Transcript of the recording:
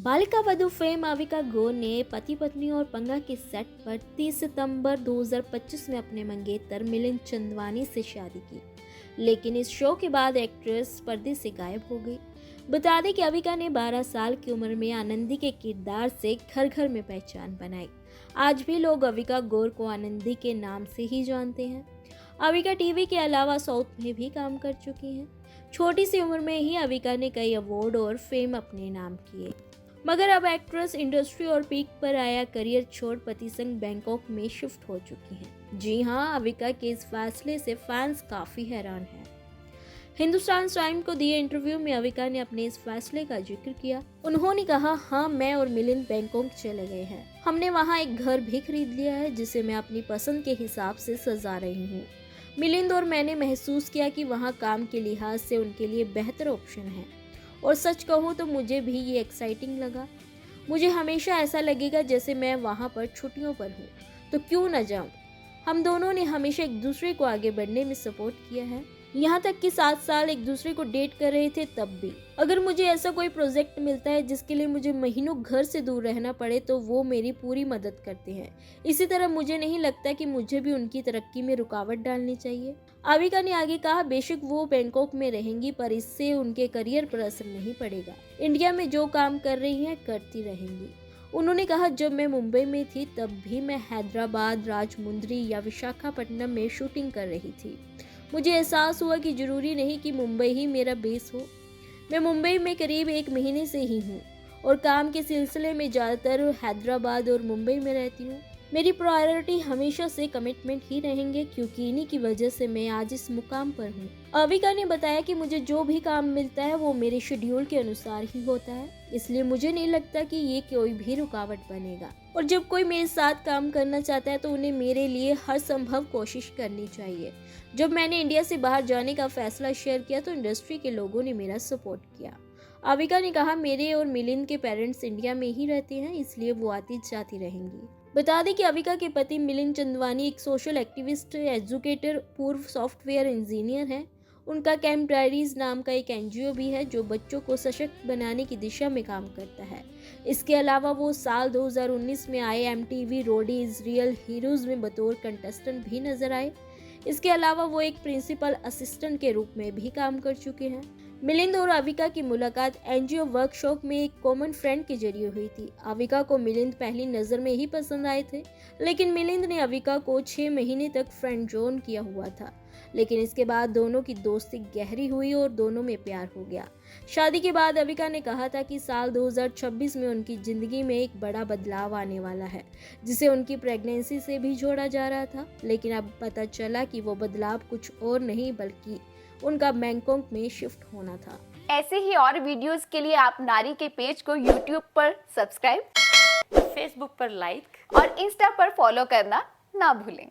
Balika Vadhu fame Avika गो ने पति पत्नी और पंगा के सेट पर 30 सितंबर 2025 में अपने मंगेतर मिलिंद चंदवानी से शादी की, लेकिन इस शो के बाद एक्ट्रेस पर्दे से गायब हो गई। बता दें कि अविका ने 12 साल की उम्र में आनंदी के किरदार से घर घर में पहचान बनाई। आज भी लोग अविका गौर को आनंदी के नाम से ही जानते हैं। अविका टीवी के अलावा साउथ में भी काम कर चुकी हैं। छोटी सी उम्र में ही अविका ने कई अवार्ड और फेम अपने नाम किए, मगर अब एक्ट्रेस इंडस्ट्री और पीक पर आया करियर छोड़ पति संग बैंकॉक में शिफ्ट हो चुकी हैं। जी हां, अविका के इस फैसले से फैंस काफी हैरान हैं। हिंदुस्तान टाइम्स को दिए इंटरव्यू में अविका ने अपने इस फैसले का जिक्र किया। उन्होंने कहा, हाँ, मैं और मिलिंद बैंकॉक चले गए हैं। हमने वहाँ एक घर भी खरीद लिया है जिसे मैं अपनी पसंद के हिसाब से सजा रही हूँ। मिलिंद और मैंने महसूस किया कि वहाँ काम के लिहाज से उनके लिए बेहतर ऑप्शन है, और सच कहूँ तो मुझे भी ये एक्साइटिंग लगा। मुझे हमेशा ऐसा लगेगा जैसे मैं वहाँ पर छुट्टियों पर हूँ, तो क्यों न जाऊँ। हम दोनों ने हमेशा एक दूसरे को आगे बढ़ने में सपोर्ट किया है, यहाँ तक कि 7 साल एक दूसरे को डेट कर रहे थे तब भी। अगर मुझे ऐसा कोई प्रोजेक्ट मिलता है जिसके लिए मुझे महीनों घर से दूर रहना पड़े तो वो मेरी पूरी मदद करते हैं। इसी तरह मुझे नहीं लगता कि मुझे भी उनकी तरक्की में रुकावट डालनी चाहिए। अविका ने आगे कहा, बेशक वो बैंकॉक में रहेंगी पर इससे उनके करियर पर असर नहीं पड़ेगा। इंडिया में जो काम कर रही हैं करती रहेंगी। उन्होंने कहा, जब मैं मुंबई में थी तब भी मैं हैदराबाद, राजमुंद्री या विशाखापट्टनम में शूटिंग कर रही थी। मुझे एहसास हुआ कि जरूरी नहीं कि मुंबई ही मेरा बेस हो। मैं मुंबई में करीब 1 महीने से ही हूँ और काम के सिलसिले में ज़्यादातर हैदराबाद और मुंबई में रहती हूँ। मेरी प्रायोरिटी हमेशा से कमिटमेंट ही रहेंगे, क्योंकि इन्हीं की वजह से मैं आज इस मुकाम पर हूँ। अविका ने बताया कि मुझे जो भी काम मिलता है वो मेरे शेड्यूल के अनुसार ही होता है, इसलिए मुझे नहीं लगता कि ये कोई भी रुकावट बनेगा। और जब कोई मेरे साथ काम करना चाहता है तो उन्हें मेरे लिए हर संभव कोशिश करनी चाहिए। जब मैंने इंडिया से बाहर जाने का फैसला शेयर किया तो इंडस्ट्री के लोगों ने मेरा सपोर्ट किया। अविका ने कहा, मेरे और मिलिंद के पेरेंट्स इंडिया में ही रहते हैं, इसलिए वो आती जाती रहेंगी। बता दें कि अविका के पति मिलिंद चंदवानी एक सोशल एक्टिविस्ट, एजुकेटर, पूर्व सॉफ्टवेयर इंजीनियर हैं। उनका कैंप डायरीज नाम का एक एनजीओ भी है जो बच्चों को सशक्त बनाने की दिशा में काम करता है। इसके अलावा वो साल 2019 में आए MTV रोडीज रियल हीरोज में बतौर कंटेस्टेंट भी नजर आए। इसके अलावा वो एक प्रिंसिपल असिस्टेंट के रूप में भी काम कर चुके हैं। मिलिंद और अविका की मुलाकात एनजीओ वर्कशॉप में एक कॉमन फ्रेंड के जरिए हुई थी। अविका को मिलिंद पहली नज़र में ही पसंद आए थे, लेकिन मिलिंद ने अविका को 6 महीने तक फ्रेंड जोन किया हुआ था। लेकिन इसके बाद दोनों की दोस्ती गहरी हुई और दोनों में प्यार हो गया। शादी के बाद अविका ने कहा था कि साल 2026 में उनकी जिंदगी में एक बड़ा बदलाव आने वाला है, जिसे उनकी प्रेगनेंसी से भी जोड़ा जा रहा था। लेकिन अब पता चला कि वो बदलाव कुछ और नहीं बल्कि उनका बैंकॉक में शिफ्ट होना था। ऐसे ही और वीडियोस के लिए आप नारी के पेज को यूट्यूब पर सब्सक्राइब, फेसबुक पर लाइक और इंस्टा पर फॉलो करना ना भूलें।